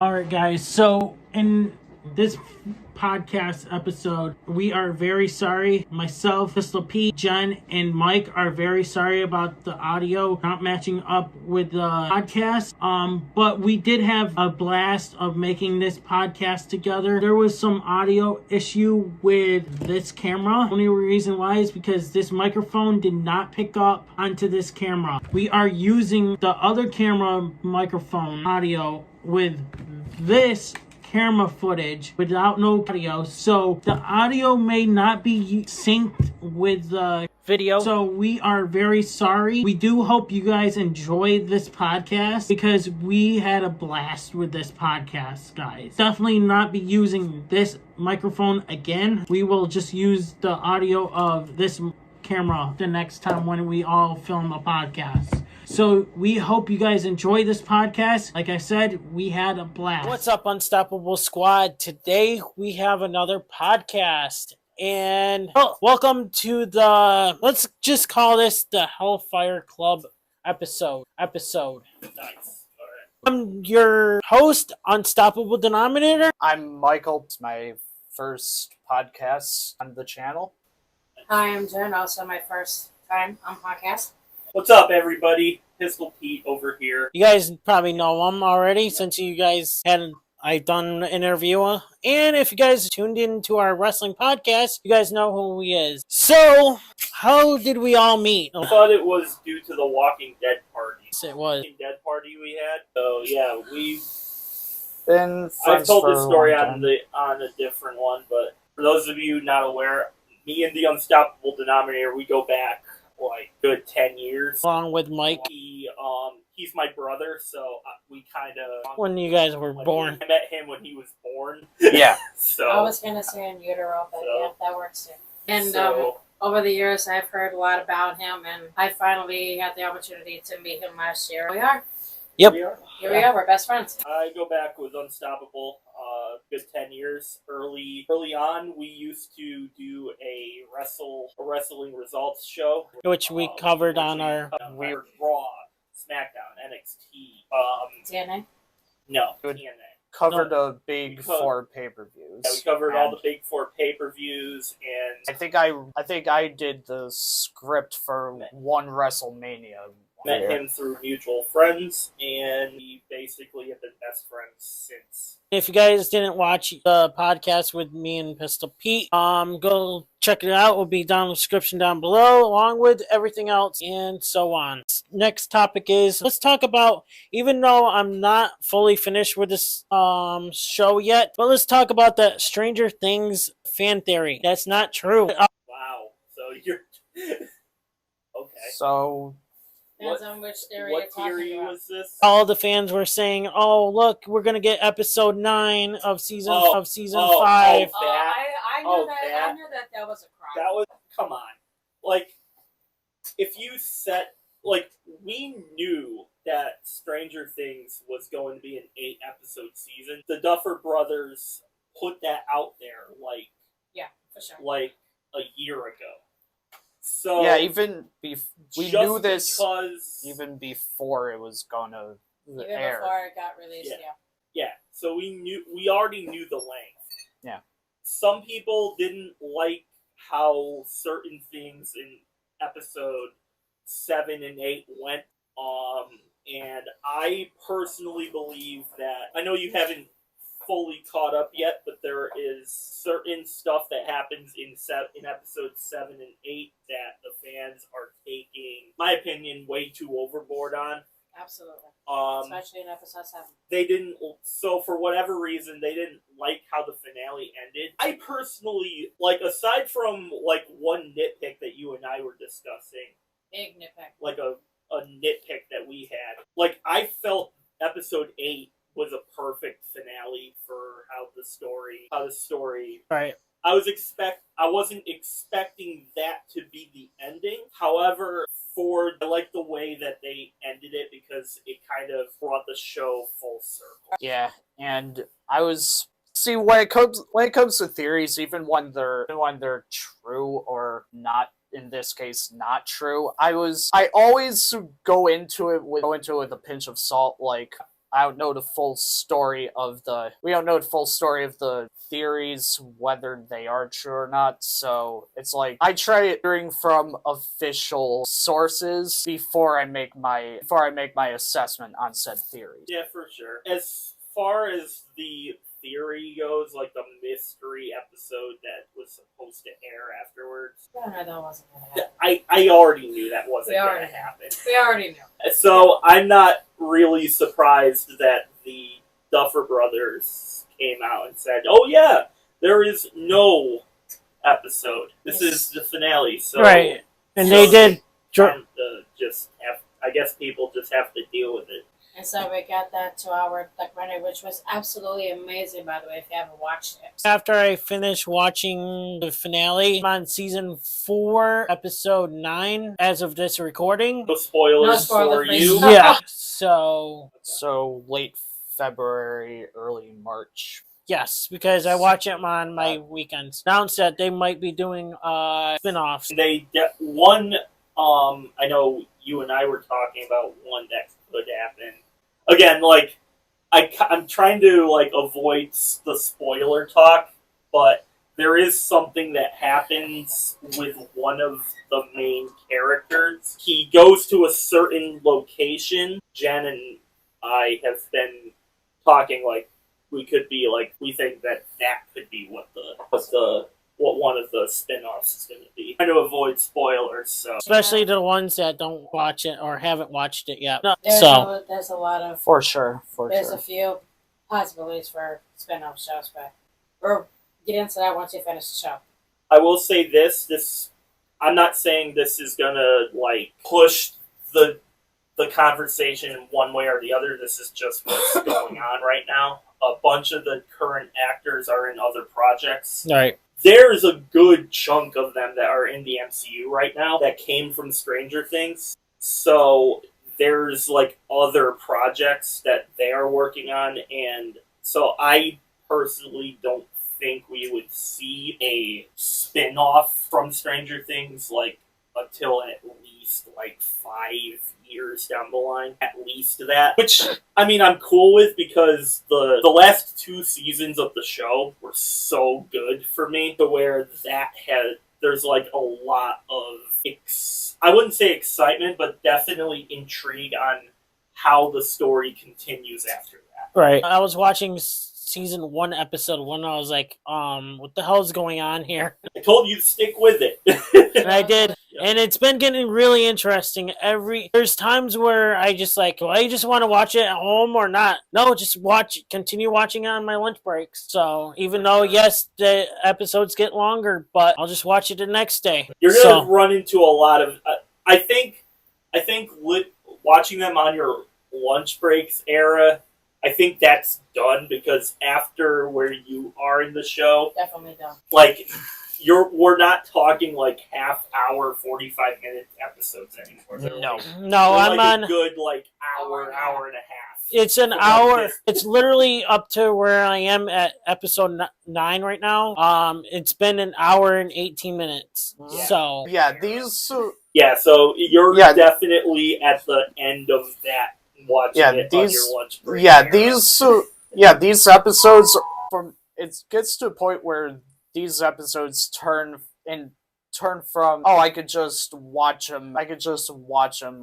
All right, guys. So in this podcast episode, we are very sorry. Myself, Pistol Pete, Jen, and Mike are very sorry about the audio not matching up with the podcast. But we did have a blast of making this podcast together. There was some audio issue with this camera. Only reason why is because this microphone did not pick up onto this camera. We are using the other camera microphone audio with this camera footage without no audio, so the audio may not be synced with the video, so we are very sorry. We do hope you guys enjoy this podcast because we had a blast with this podcast, guys. Definitely not be using this microphone again. We will just use the audio of this camera the next time when we all film a podcast. So we hope you guys enjoy this podcast. Like I said, we had a blast. What's up, Unstoppable Squad? Today we have another podcast. And welcome to let's just call this the HellFire Club episode. Nice. All right. I'm your host, Unstoppable Denominator. I'm Michael. It's my first podcast on the channel. Hi, I'm Jen. Also my first time on podcast. What's up, everybody? Pistol Pete over here. You guys probably know him already since you guys I've done an interview. And if you guys tuned into our wrestling podcast, you guys know who he is. So, how did we all meet? I thought it was due to the Walking Dead party. Yes, it was. Walking Dead party we had. So yeah, we've been I've told this story on a different one, but for those of you not aware, me and the Unstoppable Denominator, we go back like good 10 years. Along with Mike. He's my brother, so we kind of... When you guys were born. I met him when he was born. Yeah. So I was going to say in utero, but yeah, that works too. And over the years, I've heard a lot about him, and I finally had the opportunity to meet him last year. Here we are. Yep. Here we are. We're best friends. I go back with Unstoppable, good 10 years. Early on, we used to do a wrestling results show, Which we covered on our... Weird Raw, SmackDown, NXT. DNA? No, Good. TNA. Covered a big 4 pay-per-views. Yeah, we covered all the big 4 pay-per-views, and I think I did the script for one WrestleMania. met him through mutual friends, and we basically have been best friends since. If you guys didn't watch the podcast with me and Pistol Pete, go check it out. It will be down in the description down below, along with everything else and so on. Next topic is, let's talk about, even though I'm not fully finished with this show yet, but let's talk about the Stranger Things fan theory. That's not true. Wow. So you're... Okay. So... Depends on which theory What you're talking theory about. was this? All the fans were saying, "Oh, look, we're gonna get episode 9 of season 5." I knew that was a crime. That was, come on. Like, if you set, like, we knew that Stranger Things was going to be an 8-episode season. The Duffer Brothers put that out there, like, Yeah, for sure. like a year ago. So yeah, even we knew this because, even before it was gonna air. Before it got released, yeah. Yeah, so we already knew the length. Yeah. Some people didn't like how certain things in episode 7 and 8 went. And I personally believe that, I know you haven't fully caught up yet, but there is certain stuff that happens in episode 7 and 8 that the fans are taking, my opinion, way too overboard on. Absolutely. Especially in episode 7. They didn't, so for whatever reason, they didn't like how the finale ended. I personally, like, aside from, like, one nitpick that you and I were discussing. Big nitpick. Like a nitpick that we had. Like, I felt episode 8 was a perfect finale for how the story. Right. I wasn't expecting that to be the ending. However, I like the way that they ended it because it kind of brought the show full circle. Yeah, and I was... See, when it comes to theories, even when they're true or not, in this case, not true, I always go into it with a pinch of salt, like, don't know the full story of the theories, whether they are true or not. So it's like I try hearing from official sources before I make my assessment on said theory. Yeah, for sure. As far as the theory goes, like the mystery episode that was supposed to air afterwards, That wasn't going to happen. I already knew that wasn't going to happen. We already knew. So I'm not really surprised that the Duffer Brothers came out and said, "Oh yeah, there is no episode. This is the finale." So Right, and they did. I guess people just have to deal with it. And so we got that 2-hour documentary, which was absolutely amazing, by the way, if you haven't watched it. After I finished watching the finale, I'm on season 4, episode 9, as of this recording. No spoilers for you. Yeah, so late February, early March. yes, because I watch them on my weekends. Announced that they might be doing spin-offs. They one. I know you and I were talking about one that could happen. Again, like I'm trying to like avoid the spoiler talk, but there is something that happens with one of the main characters. He goes to a certain location. Jen and I have been talking like we think that could be what one of the spin-offs is going to be. Trying to avoid spoilers, so Especially the ones that don't watch it or haven't watched it yet. There's a lot of... For sure. There's a few possibilities for spin-off shows, but we'll get into that once you finish the show. I will say this I'm not saying this is going to like push the conversation in one way or the other. This is just what's going on right now. A bunch of the current actors are in other projects. Right. There's a good chunk of them that are in the MCU right now that came from Stranger Things. So there's like other projects that they are working on, and so I personally don't think we would see a spin-off from Stranger Things like until at least like 5 years down the line, at least that. Which, I mean, I'm cool with because the last 2 seasons of the show were so good for me to where there's like a lot of, I wouldn't say excitement, but definitely intrigue on how the story continues after that. Right. I was watching season 1, episode 1, and I was like, what the hell is going on here? I told you to stick with it. And I did. And it's been getting really interesting. There's times where I just like, well, I just want to watch it at home or not. No, just continue watching it on my lunch breaks. So even though, yes, the episodes get longer, but I'll just watch it the next day. You're going to run into a lot of, I think watching them on your lunch breaks era, I think that's done because after where you are in the show, definitely done. Like, we're not talking like half hour, 45-minute episodes anymore. No, I'm like on a good like hour and a half. It's an hour. It's literally up to where I am at episode 9 right now. It's been an hour and 18 minutes. Yeah. So so you're definitely at the end of that. Watching it on your lunch break. These episodes it gets to a point where these episodes turn from I could just watch them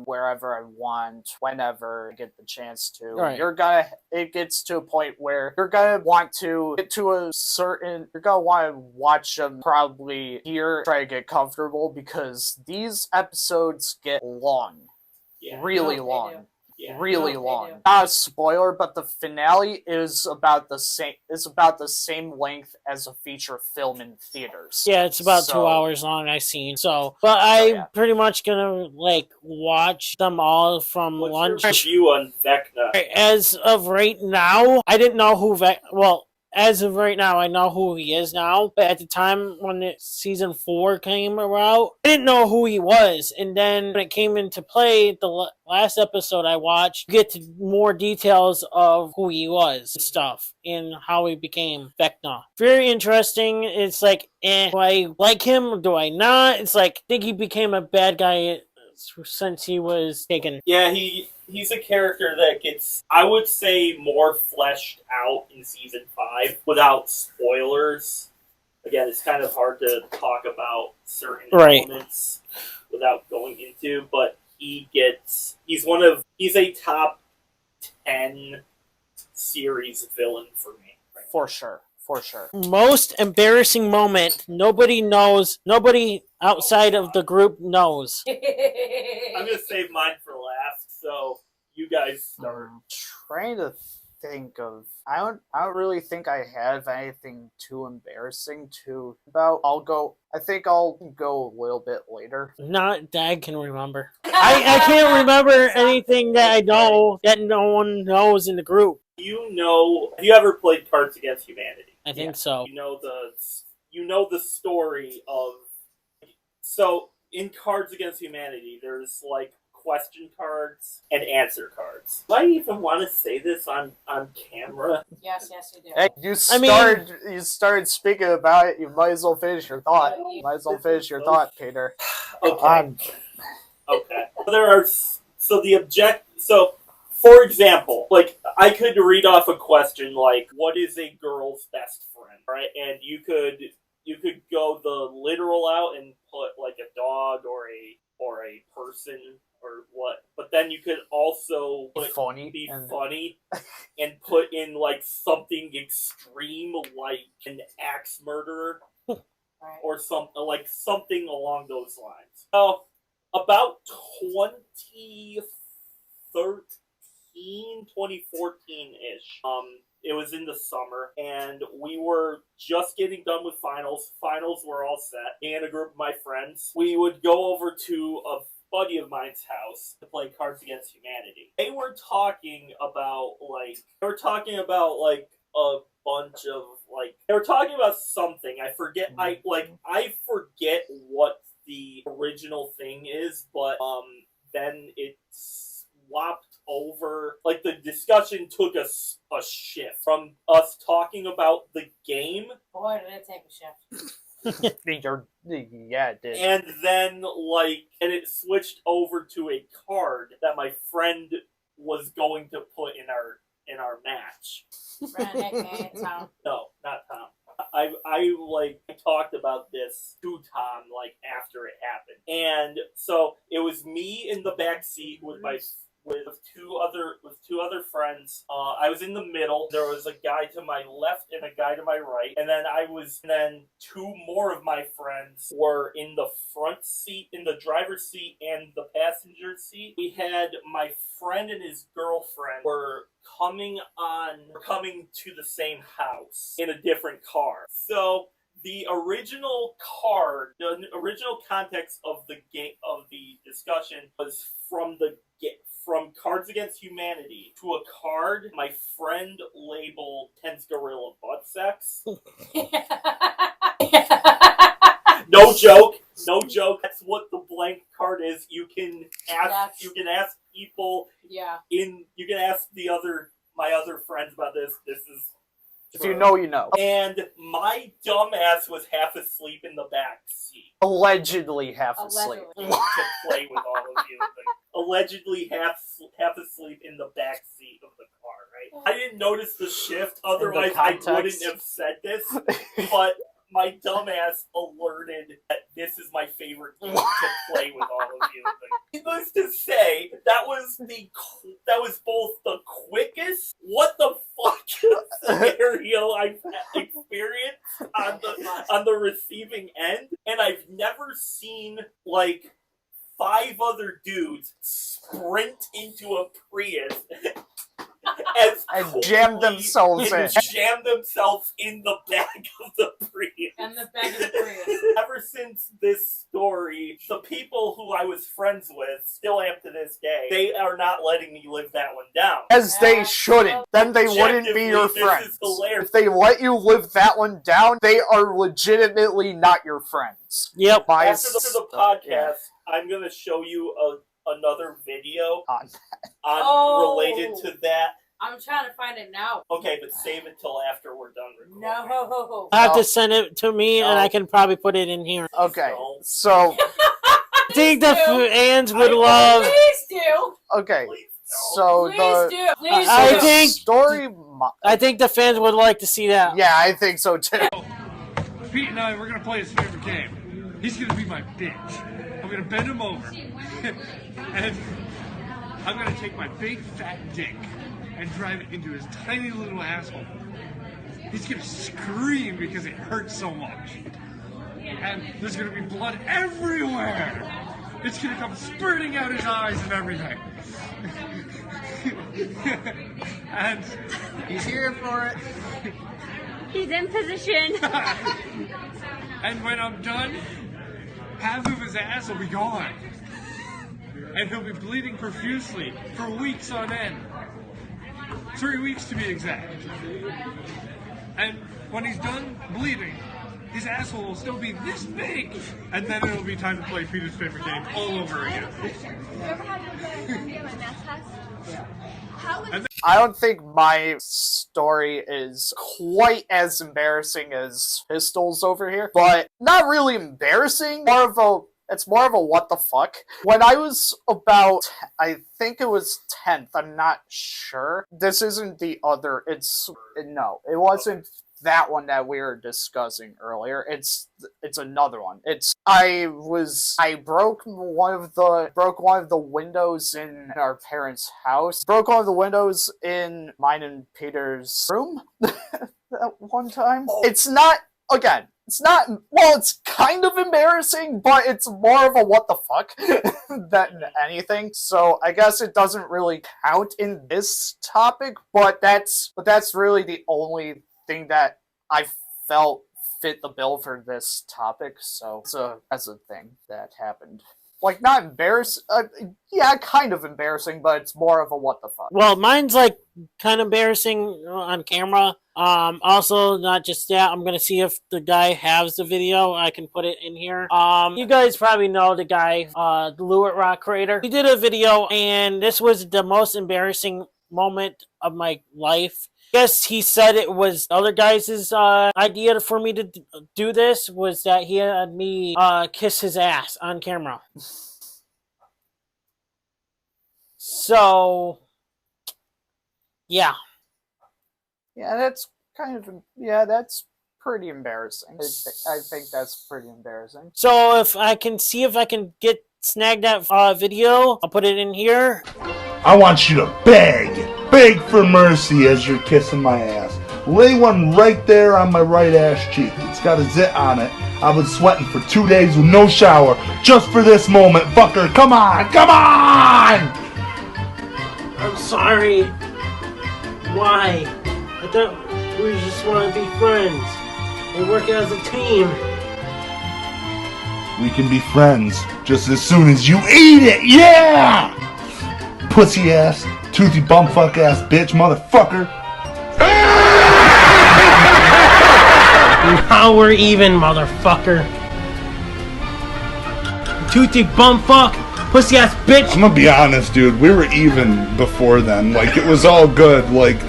wherever I want, whenever I get the chance to. Right. It gets to a point where you're gonna want to watch them probably here, try to get comfortable because these episodes get long. Yeah. Really long. Yeah. Really long. Not a spoiler, but the finale is about the same length as a feature film in theaters. Yeah, it's about 2 hours long, I've seen. So, but I'm pretty much gonna like watch them all from lunch. What's your review on Vecna? As of right now, I didn't know who as of right now, I know who he is now. But at the time when season 4 came around, I didn't know who he was. And then when it came into play, the last episode I watched, you get to more details of who he was and stuff and how he became Vecna. Very interesting. It's like, do I like him or do I not? It's like, I think he became a bad guy since he was taken. Yeah, he's a character that gets, I would say, more fleshed out in season 5 without spoilers. Again, it's kind of hard to talk about certain elements without going into, but he's a top 10 series villain for me. Right? For sure. Most embarrassing moment. Nobody outside of the group knows. I'm going to save mine for last, so you guys start. I'm trying to think of... I don't really think I have anything too embarrassing to about. I think I'll go a little bit later. Not that I can remember. I can't remember anything that I know that no one knows in the group. Have you ever played Cards Against Humanity? I think so. You know the story of... So, in Cards Against Humanity, there's, like, question cards and answer cards. Do I even want to say this on camera? Yes, you do. Hey, you started speaking about it, you might as well finish your thought. Peter. Okay. Okay. For example, like, I could read off a question like, what is a girl's best friend, right? And you could go the literal out and put like a dog or a person or what, but then you could also be funny and put in like something extreme like an axe murderer or something along those lines. So about 2014-ish. It was in the summer, and we were just getting done with finals. Finals were all set. Me and a group of my friends, we would go over to a buddy of mine's house to play Cards Against Humanity. They were talking about something. I forget. I forget what the original thing is, but then it swapped over. Like, the discussion took a shift from us talking about the game. Boy, did it take a shift. Yeah, it did. And then, and it switched over to a card that my friend was going to put in our match. Friend, aka Tom. No, not Tom. I talked about this to Tom, after it happened. And so it was me in the back seat with two other friends. I was in the middle. There was a guy to my left and a guy to my right, and then two more of my friends were in the front seat, in the driver's seat and the passenger seat. We had my friend and his girlfriend were coming to the same house in a different car. So the original context of the game, of the discussion, was from Cards Against Humanity to a card my friend labeled Tense Gorilla Butt Sex. No joke. That's what the blank card is. You can ask people. Yeah. You can ask my other friends about this. This is. If you know, you know. And my dumbass was half asleep in the back seat. Allegedly half asleep. To play with all of you. Allegedly half asleep in the back seat of the car, right? I didn't notice the shift, otherwise I wouldn't have said this, but my dumbass alerted that this is my favorite game to play with all of you. Needless to say, that was both the quickest what the fuck scenario I've experienced on the receiving end, and I've never seen 5 other dudes sprint into a Prius and jam themselves in the back of the Prius. And the back of the Prius. Ever since this story, the people who I was friends with, still am to this day, they are not letting me live that one down. As they shouldn't. Then they wouldn't be your friends. If they let you live that one down, they are legitimately not your friends. Yep. After the podcast, I'm going to show you another video related to that. I'm trying to find it now. Okay, but save it till after we're done recording. No. I have to send it to me, and I can probably put it in here. Okay, so... think the fans would love. Please do. Okay, so Please do. Please I do. think- story. I think the fans would like to see that. Yeah, I think so too. Pete and I, we're gonna play his favorite game. He's gonna be my bitch. I'm gonna bend him over, and I'm gonna take my big fat dick and drive it into his tiny little asshole. He's gonna scream because it hurts so much. And there's gonna be blood everywhere. It's gonna come spurting out his eyes and everything. And He's here for it. He's in position. and when I'm done, half of his ass will be gone. And he'll be bleeding profusely for weeks on end. 3 weeks to be exact. And when he's done bleeding, his asshole will still be this big. And then it'll be time to play Peter's favorite game all over again. You ever had to put a video in that test? Yeah. How was I don't think my story is quite as embarrassing as Pistol's over here, but not really embarrassing. It's more of a what the fuck. When I was about, I think it was 10th, I'm not sure. This isn't the other, no, it wasn't that one that we were discussing earlier. It's another one. I broke one of the windows in our parents' house. Broke one of the windows in mine and Peter's room that one time. It's kind of embarrassing, but it's more of a what the fuck than anything. So I guess it doesn't really count in this topic, but that's really the only thing that I felt fit the bill for this topic. So that's a thing that happened. Like, not embarrassing. Yeah, kind of embarrassing, but it's more of a what the fuck. Well, mine's like kind of embarrassing on camera. Also, not just that, I'm gonna see if the guy has the video. I can put it in here. You guys probably know the guy, the Lewitt Rock creator. He did a video, and this was the most embarrassing moment of my life. Yes, he said it was other guys' idea for me to do this, was that he had me kiss his ass on camera. So, yeah. Yeah, that's pretty embarrassing. I think that's pretty embarrassing. So if I can see if I can snag that video, I'll put it in here. I want you to beg for mercy as you're kissing my ass. Lay one right there on my right ass cheek. It's got a zit on it. I've been sweating for 2 days with no shower just for this moment, fucker. Come on! I'm sorry. Why? I thought we just want to be friends and work as a team. We can be friends just as soon as you eat it, yeah! Pussy ass, toothy bumfuck ass bitch, motherfucker. Now we're even, motherfucker. Toothy bumfuck, pussy ass bitch. I'm gonna be honest, dude. We were even before then. Like, it was all good. Like,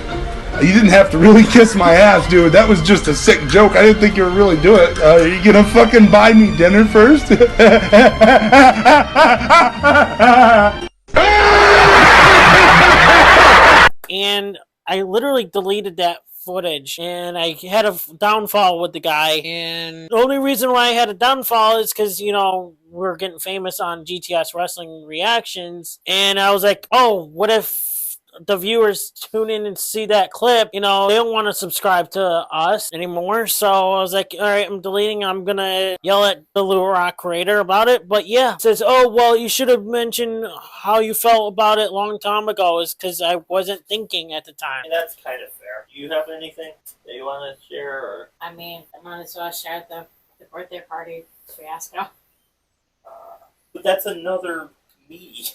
you didn't have to really kiss my ass, dude. That was just a sick joke. I didn't think you would really do it. Are you gonna fucking buy me dinner first? And I literally deleted that footage, and I had a downfall with the guy, and the only reason why I had a downfall is because, you know, we're getting famous on GTS Wrestling Reactions, and I was like, oh, what if the viewers tune in and see that clip? You know, they don't want to subscribe to us anymore. So I was like, all right, I'm deleting. I'm gonna yell at the Lewitt Rock creator about it. But yeah, it says, oh, well, you should have mentioned how you felt about it a long time ago, is because I wasn't thinking at the time. And that's kind of fair. Do you have anything that you want to share? Or? I mean, I might as well share the birthday party fiasco. But that's another me.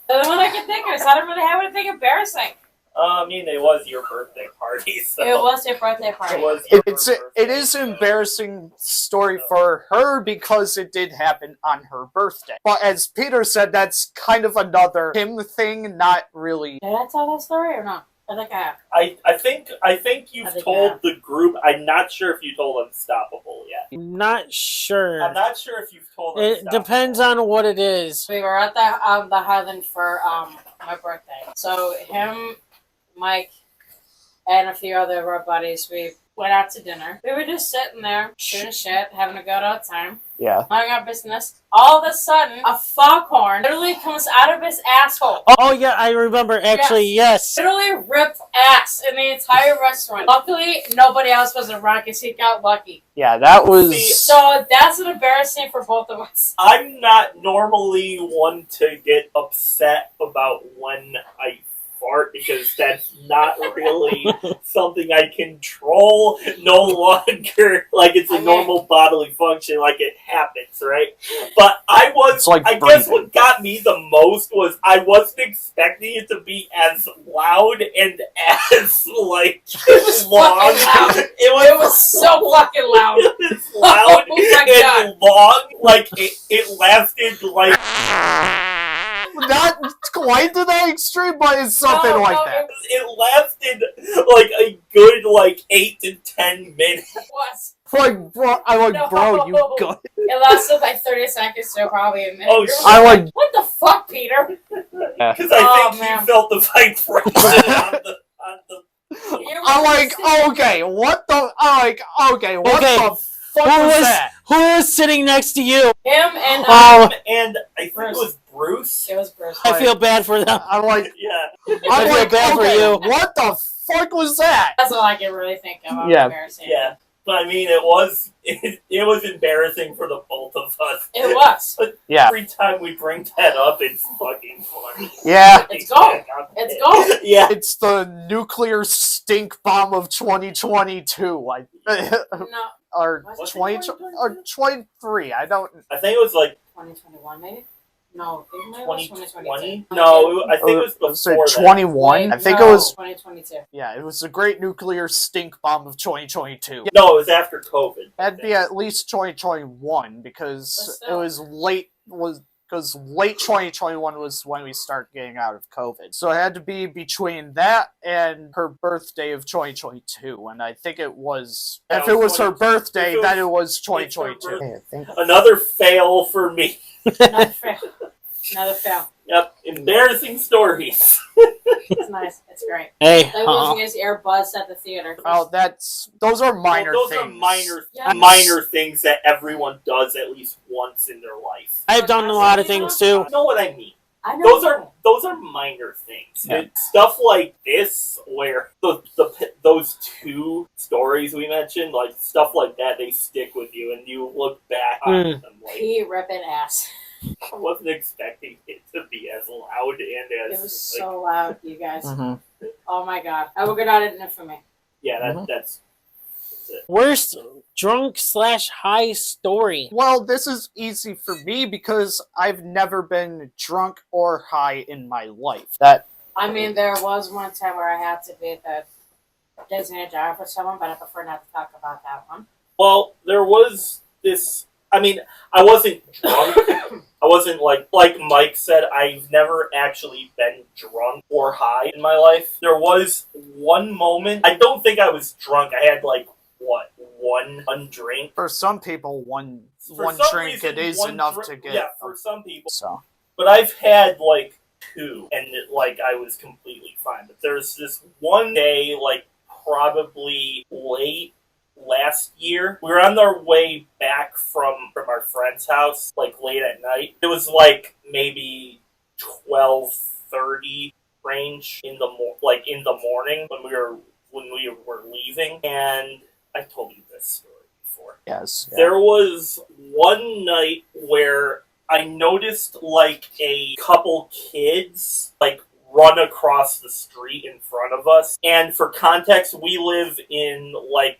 The one I can think of, so I don't really have anything embarrassing. I mean, it was your birthday party, so... It was your birthday party. It is an embarrassing story for her because it did happen on her birthday. But as Peter said, that's kind of another him thing, not really. Did I tell that story or not? I think I have. I think you've told the group. I'm not sure if you told Unstoppable yet. Not sure. I'm not sure if you've told us. It depends on what it is. We were at the Highland for my birthday. So him, Mike, and a few other of our buddies, we went out to dinner. We were just sitting there, shooting shit, having a good old time. Yeah. Minding our business. All of a sudden, a foghorn literally comes out of his asshole. Oh yeah, I remember actually, yes. Literally ripped ass in the entire restaurant. Luckily, nobody else was around because he got lucky. Yeah, that was... So that's an embarrassing for both of us. I'm not normally one to get upset about when I fart because that's not really something I control no longer. Like it's a normal bodily function, like it happens, right? But I guess what got me the most was I wasn't expecting it to be as loud and as like long. It was so fucking loud. It was loud and long. Like it lasted like not quite to that extreme, but it's something like that. It lasted like a good 8 to 10 minutes. What? Bro, you good? It lasted like 30 seconds, so probably a minute. Oh, shit. What the fuck, Peter? Because I think he felt the vibration on the I'm like, okay, what the... the fuck was that? Who was sitting next to you? Him and and I think it was Bruce. It was Bruce. I feel bad for them. I'm like, yeah. I feel bad for you. What the fuck was that? That's all I can really think of. Yeah. Embarrassing. Yeah. But I mean, it was embarrassing for the both of us. It was. But yeah. Every time we bring that up, it's fucking funny. Yeah. It's gone. It's gone. Yeah. It's the nuclear stink bomb of 2022. No. Or 23. I don't... I think it was 2021, maybe? No, it was 2020? No, I think it was before 21? I think it was... 2022. Yeah, it was the great nuclear stink bomb of 2022. No, it was after COVID. That'd be at least 2021, because it was late... Because late 2021 was when we started getting out of COVID. So it had to be between that and her birthday of 2022. And I think it was... If it was her birthday, then it was 2022. Another fail for me. Another fail. Yep, embarrassing stories. It's nice. It's great. Hey, like losing his earbuds at the theater. Oh, those are minor things. Those are minor things that everyone does at least once in their life. I've done a lot of things too. You know what I mean? I know. Those are minor things. Yeah. Stuff like this, where those two stories we mentioned, like stuff like that, they stick with you, and you look back on them like He ripping ass. I wasn't expecting it to be as loud and as... It was so loud, you guys. Mm-hmm. Oh my god. I will go down in infamy. Yeah, that's it. Worst drunk/high story. Well, this is easy for me because I've never been drunk or high in my life. I mean, there was one time where I had to be the designated driver for someone, but I prefer not to talk about that one. Well, there was this... I mean, I wasn't drunk. I wasn't like Mike said, I've never actually been drunk or high in my life. There was one moment, I don't think I was drunk. I had one drink. For some people, one drink reason, it is one enough drink, to get. Yeah, for some people. So. But I've had two, and I was completely fine. But there's this one day, probably late last year, we were on our way back from our friend's house, late at night. It was maybe 12:30 range in the morning when we were leaving, and I told you this story before. Yes. Yeah. There was one night where I noticed a couple kids run across the street in front of us. And for context, we live in a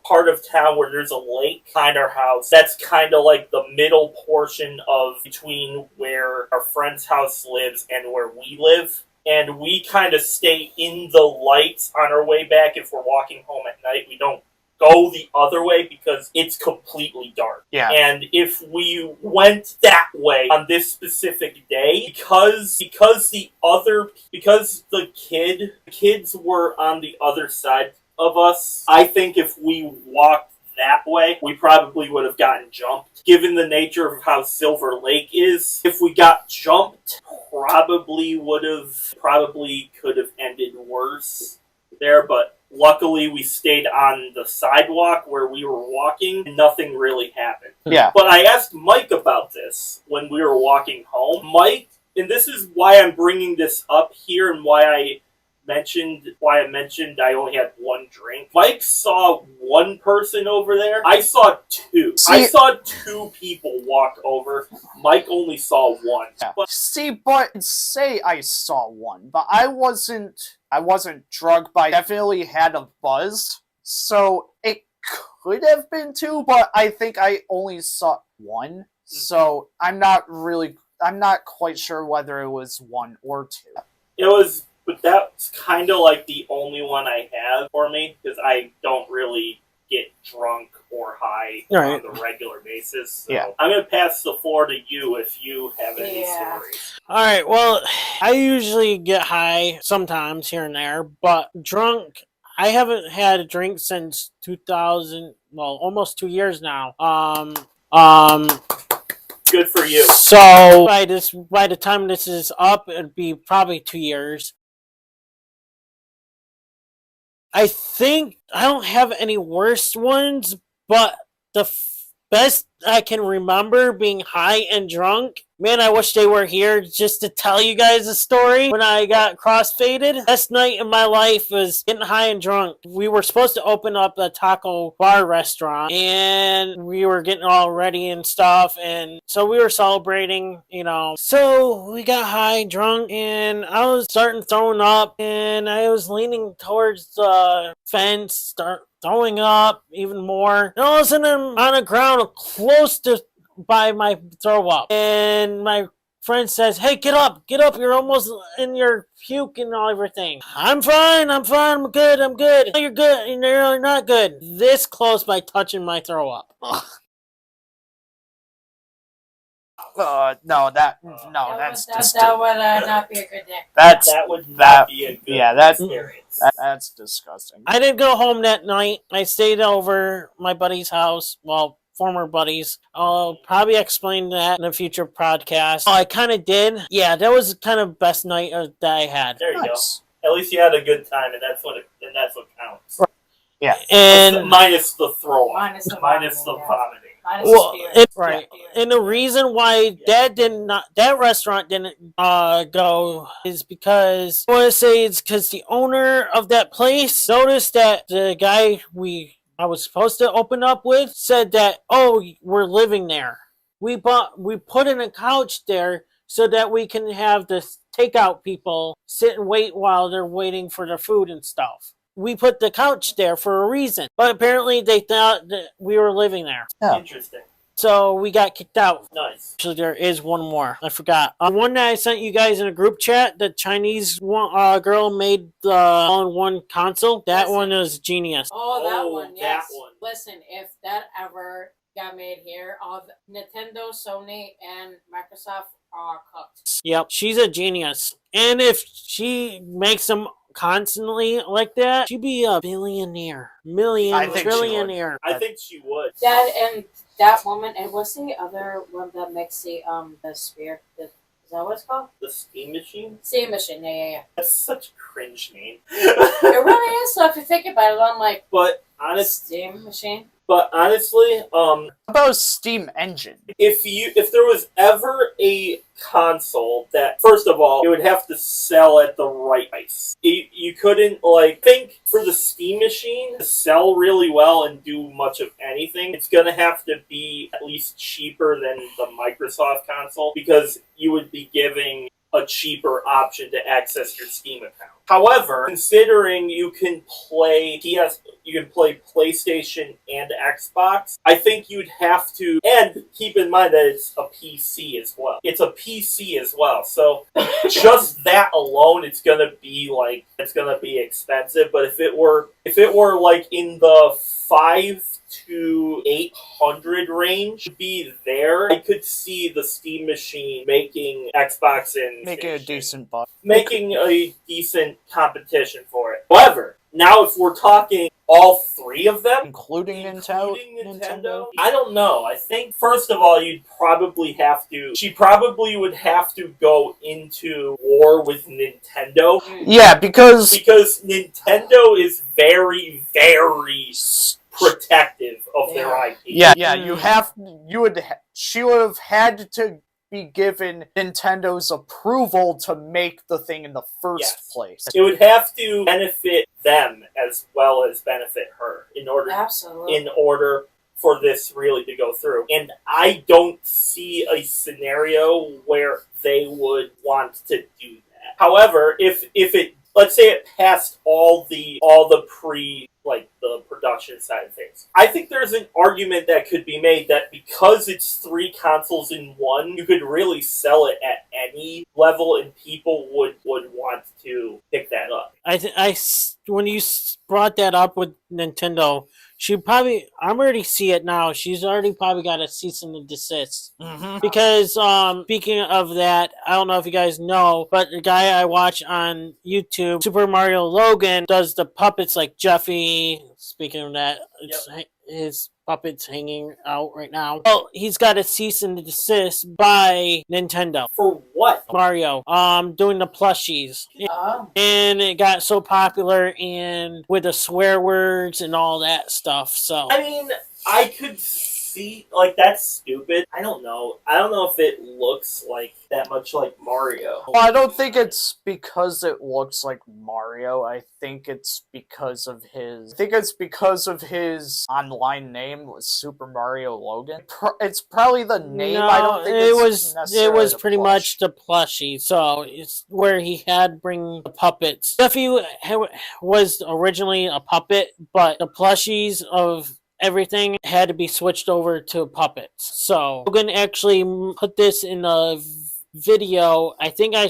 part of town where there's a lake behind our house. That's kind of the middle portion of between where our friend's house lives and where we live. And we kind of stay in the lights on our way back. If we're walking home at night, we don't go the other way because it's completely dark. Yeah. And if we went that way on this specific day, because the kids were on the other side of us, I think if we walked that way, we probably would have gotten jumped. Given the nature of how Silver Lake is, if we got jumped, probably could have ended worse there, but luckily we stayed on the sidewalk where we were walking and nothing really happened. Yeah. But I asked Mike about this when we were walking home. Mike, and this is why I'm bringing this up here and why I mentioned I only had one drink. Mike saw one person over there. I saw two. I saw two people walk over. Mike only saw one. Yeah. But Say I saw one, but I wasn't drunk, but I definitely had a buzz. So it could have been two, but I think I only saw one. So I'm not quite sure whether it was one or two. But that's kind of like the only one I have for me, because I don't really get drunk or high on the regular basis. So yeah. I'm going to pass the floor to you if you have any stories. Alright, well, I usually get high sometimes here and there, but drunk, I haven't had a drink since 2000, well, almost 2 years now. Good for you. So, by the time this is up, it'd be probably 2 years. I think I don't have any worst ones, but the best I can remember being high and drunk. Man, I wish they were here just to tell you guys a story. When I got crossfaded, best night in my life was getting high and drunk. We were supposed to open up a taco bar restaurant, and we were getting all ready and stuff, and so we were celebrating, So we got high and drunk, and I was starting throwing up, and I was leaning towards the fence, throwing up even more. And all of a sudden, I'm on the ground close to by my throw up, and my friend says, "Hey, get up, you're almost in your puke and everything." I'm fine, I'm good. No, you're good, and you're not good. This close by touching my throw up. That would not be a good day. That would not be a good experience. That's disgusting. I didn't go home that night. I stayed over my buddy's house. Well, former buddies. I'll probably explain that in a future podcast. I kind of did. Yeah, that was kind of best night that I had. There you go. At least you had a good time, and that's what counts. Right. Yeah. And minus the throw up. Minus the vomiting. Right. And the reason why that restaurant didn't go is because I want to say it's because the owner of that place noticed that the guy I was supposed to open up with said that, "Oh, we're living there. We put in a couch there so that we can have the takeout people sit and wait while they're waiting for their food and stuff. We put the couch there for a reason, but apparently they thought that we were living there." Yeah. Interesting. So we got kicked out. Nice. Actually, there is one more. I forgot. One that I sent you guys in a group chat, the Chinese girl made the all-in-one console. That one is genius. Oh, that one, yes. That one. Listen, if that ever got made here, all Nintendo, Sony, and Microsoft are cooked. Yep, she's a genius. And if she makes them constantly like that, she'd be a billionaire. Trillionaire. I think she would. That woman, and what's the other one that makes the sphere? Is that what it's called? The steam machine? Steam machine, yeah. That's such a cringe name. It really is, so if you think about it, I'm like, steam machine? But honestly, How about a Steam engine? if there was ever a console that, first of all, it would have to sell at the right price. You couldn't, think for the Steam machine to sell really well and do much of anything, it's gonna have to be at least cheaper than the Microsoft console, because you would be giving a cheaper option to access your Steam account. However, considering you can play PlayStation and Xbox, I think you'd have to, and keep in mind that it's a PC as well. It's a PC as well, so just that alone, it's gonna be expensive. But if it were in the 5 to 800 range, be there, I could see the Steam machine making Xbox and Making a decent buck. making a decent competition for it. However, Now, if we're talking all three of them, including Nintendo, I don't know. I think, first of all, she probably would have to go into war with Nintendo. Yeah, because Nintendo is very, very protective of their IP. Yeah, she would have had to be given Nintendo's approval to make the thing in the first place. It would have to benefit them as well as benefit her in order for this really to go through. And I don't see a scenario where they would want to do that. However, if it, let's say it passed all the the production side of things, I think there's an argument that could be made that because it's 3 consoles in one, you could really sell it at any level and people would want to pick that up. When you brought that up with Nintendo, I'm already see it now. She's already probably got a cease and desist. Mm-hmm. Because, speaking of that, I don't know if you guys know, but the guy I watch on YouTube, Super Mario Logan, does the puppets like Jeffy. Speaking of that, his puppets hanging out right now. Well, he's got a cease and desist by Nintendo. For what? Mario. Doing the plushies. And it got so popular and with the swear words and all that stuff, so. I mean, I could see, that's stupid. I don't know. I don't know if it looks that much like Mario. Well, I don't think it's because it looks like Mario. I think it's because of his online name, Super Mario Logan. It's probably the name. No, I don't think it was pretty much the plushie. So it's where he had bring the puppets. Jeffy was originally a puppet, but the plushies of everything had to be switched over to puppets. So Logan actually put this in a video. I think I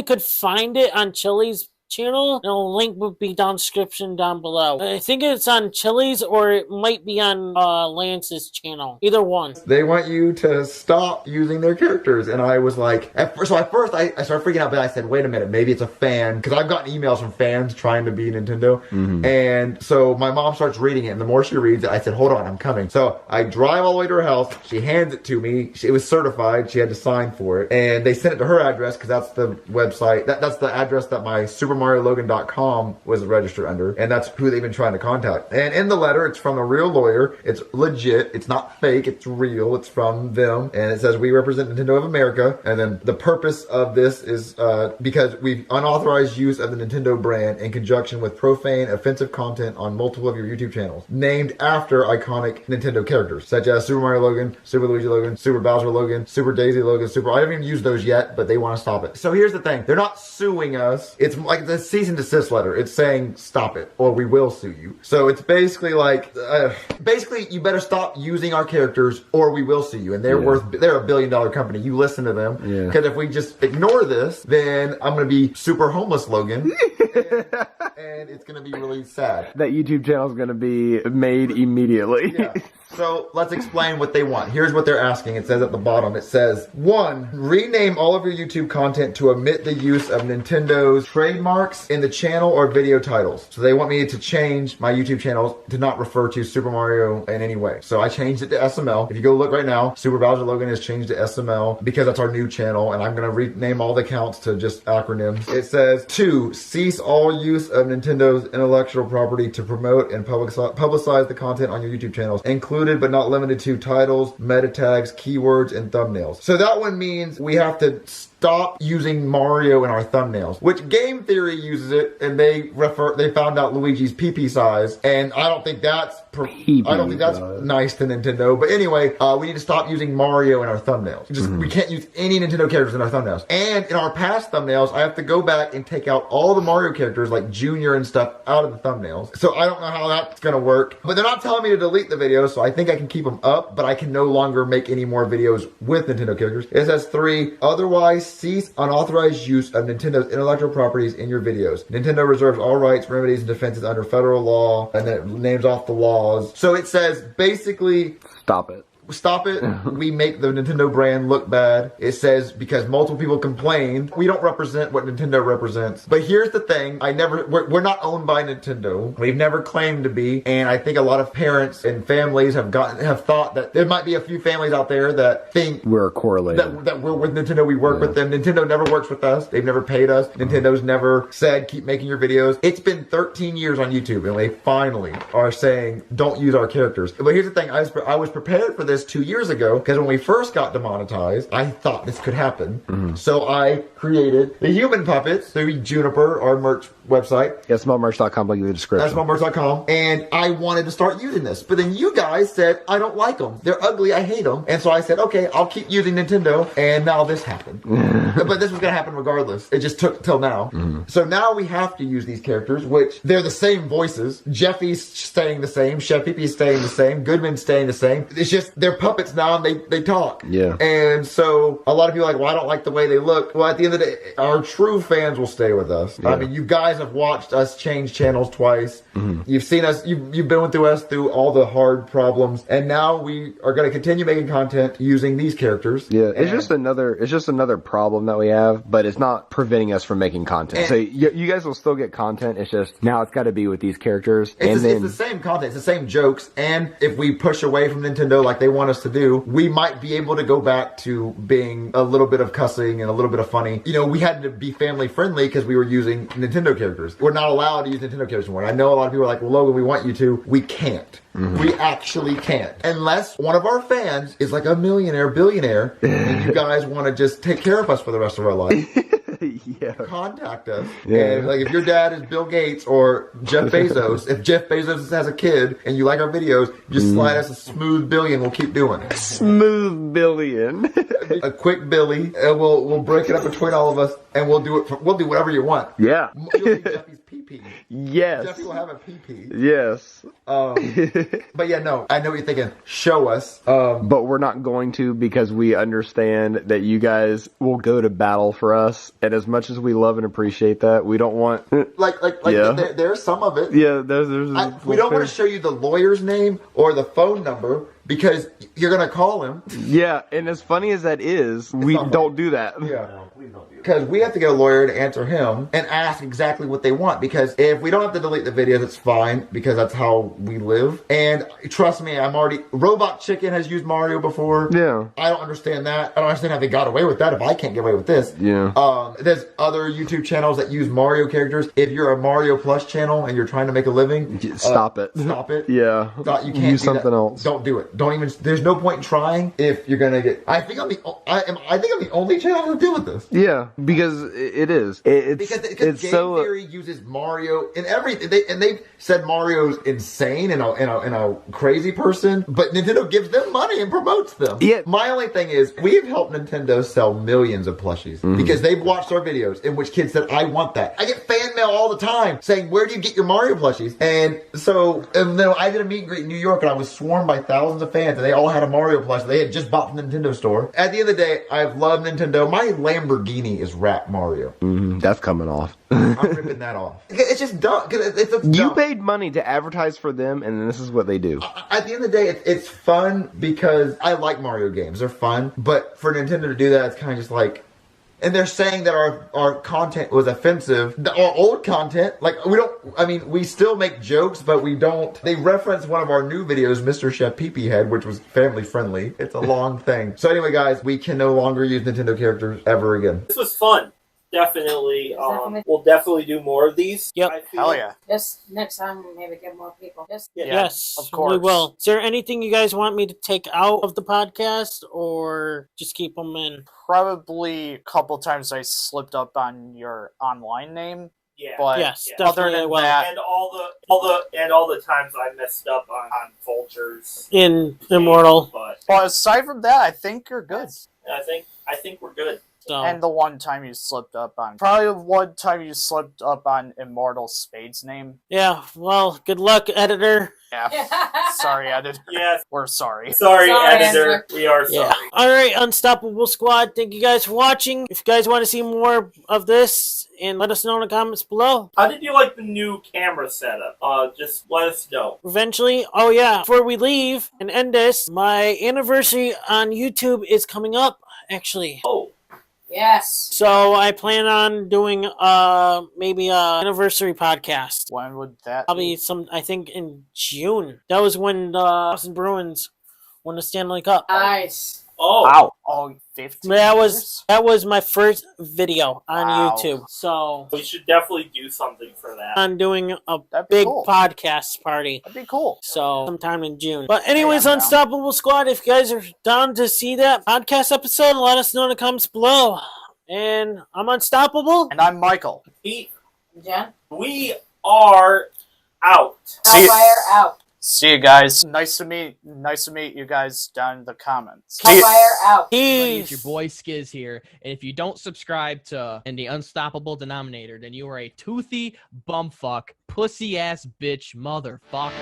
could find it on Chili's channel. The link would be down description down below. I think it's on Chili's or it might be on Lance's channel. Either one. They want you to stop using their characters, and I was like, at first I started freaking out, but I said, wait a minute, maybe it's a fan, because I've gotten emails from fans trying to be Nintendo, and so my mom starts reading it, and the more she reads it, I said, hold on, I'm coming. So I drive all the way to her house, she hands it to me, it was certified, she had to sign for it, and they sent it to her address, because that's the website, that's the address that my SuperMarioLogan.com was registered under, and that's who they've been trying to contact. And in the letter, it's from a real lawyer, it's legit, it's not fake, it's real, it's from them, and it says, we represent Nintendo of America, and then the purpose of this is because we've unauthorized use of the Nintendo brand in conjunction with profane, offensive content on multiple of your YouTube channels, named after iconic Nintendo characters, such as Super Mario Logan, Super Luigi Logan, Super Bowser Logan, Super Daisy Logan, I haven't even used those yet, but they want to stop it. So here's the thing, they're not suing us, it's like the cease and desist letter, it's saying stop it, or we will sue you. So it's basically like, basically you better stop using our characters or we will sue you, and they're a $1 billion company, you listen to them, because if we just ignore this, then I'm gonna be super homeless Logan, and it's gonna be really sad. That YouTube channel is gonna be made immediately. So let's explain what they want. Here's what they're asking. It says at the bottom, it says, 1, rename all of your YouTube content to omit the use of Nintendo's trademarks in the channel or video titles. So they want me to change my YouTube channel to not refer to Super Mario in any way. So I changed it to SML. If you go look right now, Super Bowser Logan is changed to SML because that's our new channel, and I'm going to rename all the accounts to just acronyms. It says, 2, cease all use of Nintendo's intellectual property to promote and publicize the content on your YouTube channels, including but not limited to titles, meta tags, keywords, and thumbnails. So that one means we have to stop using Mario in our thumbnails, which Game Theory uses it, and they found out Luigi's pee-pee size, and I don't think that's nice to Nintendo. But anyway, we need to stop using Mario in our thumbnails. We can't use any Nintendo characters in our thumbnails. And in our past thumbnails, I have to go back and take out all the Mario characters like Junior and stuff out of the thumbnails. So I don't know how that's gonna work. But they're not telling me to delete the videos, so I think I can keep them up, but I can no longer make any more videos with Nintendo characters. It says 3, otherwise cease unauthorized use of Nintendo's intellectual properties in your videos. Nintendo reserves all rights, remedies, and defenses under federal law, and then it names off the laws. So it says basically, stop it. Stop it. We make the Nintendo brand look bad. It says because multiple people complained, we don't represent what Nintendo represents. But here's the thing. We're not owned by Nintendo. We've never claimed to be. And I think a lot of parents and families have thought that there might be a few families out there that think we're correlated. That we're with Nintendo. We work with them. Nintendo never works with us. They've never paid us. Nintendo's never said, keep making your videos. It's been 13 years on YouTube and they finally are saying, don't use our characters. But here's the thing. I was prepared for this 2 years ago because when we first got demonetized, I thought this could happen. So I created the human puppets through Juniper, our merch website. Yeah, smallmerch.com, like in the description. That's smallmerch.com. And I wanted to start using this. But then you guys said, I don't like them. They're ugly. I hate them. And so I said, okay, I'll keep using Nintendo. And now this happened. But this was going to happen regardless. It just took till now. So now we have to use these characters, which they're the same voices. Jeffy's staying the same. Chef Pee-Pee's staying the same. Goodman's staying the same. It's just they're puppets now and they talk. Yeah. And so a lot of people are like, well, I don't like the way they look. Well, at the end of the day, our true fans will stay with us. Yeah. I mean, you guys have watched us change channels twice. You've seen us, you've been through us through all the hard problems. And now we are going to continue making content using these characters. Yeah, it's just another problem that we have, but it's not preventing us from making content. So you guys will still get content. It's just now it's got to be with these characters. It's the same content. It's the same jokes. And if we push away from Nintendo like they want us to do, we might be able to go back to being a little bit of cussing and a little bit of funny. You know, we had to be family friendly because we were using Nintendo characters. We're not allowed to use Nintendo characters anymore. I know a lot of people are like, well, Logan, we want you to. We can't. We actually can't. Unless one of our fans is like a millionaire, billionaire, and you guys want to just take care of us for the rest of our life. Yeah. Contact us. Yeah. And like if your dad is Bill Gates or Jeff Bezos, if Jeff Bezos has a kid and you like our videos, just slide us a smooth billion. We'll keep doing it. Smooth billion. A quick Billy, and we'll break it up between all of us, and we'll do it. We'll do whatever you want. Yeah. You'll see Jeffy's pee-pee. Yes. Jeffy will have a pee-pee. Yes. But yeah, no, I know what you're thinking. Show us. But we're not going to because we understand that you guys will go to battle for us. And as much as we love and appreciate that, we don't want... yeah. There's some of it. Yeah, we don't want to show you the lawyer's name or the phone number because you're going to call him. Yeah, and as funny as that is, we don't do that. Yeah. No, please don't do that. Because we have to get a lawyer to answer him and ask exactly what they want. Because if we don't have to delete the videos, it's fine. Because that's how we live. And trust me, Robot Chicken has used Mario before. Yeah. I don't understand that. I don't understand how they got away with that if I can't get away with this. Yeah. There's other YouTube channels that use Mario characters. If you're a Mario Plus channel and you're trying to make a living, stop it. Stop it. Yeah. You can't use something else. Don't do it. Don't even. There's no point in trying if you're gonna get. I think I'm the only channel to deal with this. Yeah, because it is. Because Game Theory uses Mario in everything. They've said Mario's insane and a crazy person, but Nintendo gives them money and promotes them. Yeah. My only thing is we've helped Nintendo sell millions of plushies because they've watched our videos in which kids said, "I want that." I get fan mail all the time saying, "Where do you get your Mario plushies?" And so, I did a meet and greet in New York, and I was swarmed by thousands of fans, and they all had a Mario plush they had just bought from the Nintendo store. At the end of the day, I've loved Nintendo. My Lamborghini is wrapped Mario. That's coming off. I'm ripping that off. It's just dumb. You paid money to advertise for them, and this is what they do. At the end of the day, it's fun because I like Mario games. They're fun. But for Nintendo to do that, it's kind of just like... And they're saying that our content was offensive. Our old content, we still make jokes, but we don't. They reference one of our new videos, Mr. Chef Pee-Pee Head, which was family friendly. It's a long thing. So anyway, guys, we can no longer use Nintendo characters ever again. This was fun. Definitely. We'll definitely do more of these. Yep. Hell yeah. Just next time, maybe get more people. Yes, of course. we will. Is there anything you guys want me to take out of the podcast or just keep them in? Probably a couple times I slipped up on your online name. Yeah. But yes, other than that, and all the times I messed up on Vultures in Immortal. But aside from that, I think you're good. I think we're good. So. And the one time you slipped up on... Probably one time you slipped up on Immortal Spades name. Yeah, well, good luck, editor. Yeah. Sorry, editor. Yes. We're sorry. Sorry, Sorry, editor. editor. We are Yeah. sorry. All right, Unstoppable Squad. Thank you guys for watching. If you guys want to see more of this, and let us know in the comments below. How did you like the new camera setup? Just let us know. Eventually, oh yeah, before we leave and end this, my anniversary on YouTube is coming up, actually. Oh. Yes. So I plan on doing maybe a anniversary podcast. When would that Probably I think in June. That was when the Boston Bruins won the Stanley Cup. Nice. Oh. Wow. Oh, 15 That years? was my first video on Wow. YouTube. So We should definitely do something for that. I'm doing a That'd be big cool. podcast party. That'd be cool. So sometime in June. But anyways, Hey, I'm down. Unstoppable Squad, if you guys are down to see that podcast episode, let us know in the comments below. And I'm Unstoppable. And I'm Michael. Pete, Jen? we are out. See you- HellFire out. See you guys. Nice to meet you guys down in the comments. See you- HellFire out. It's your boy Skiz here, and if you don't subscribe to the Unstoppable Denominator, then you are a toothy bumfuck, pussy ass bitch motherfucker.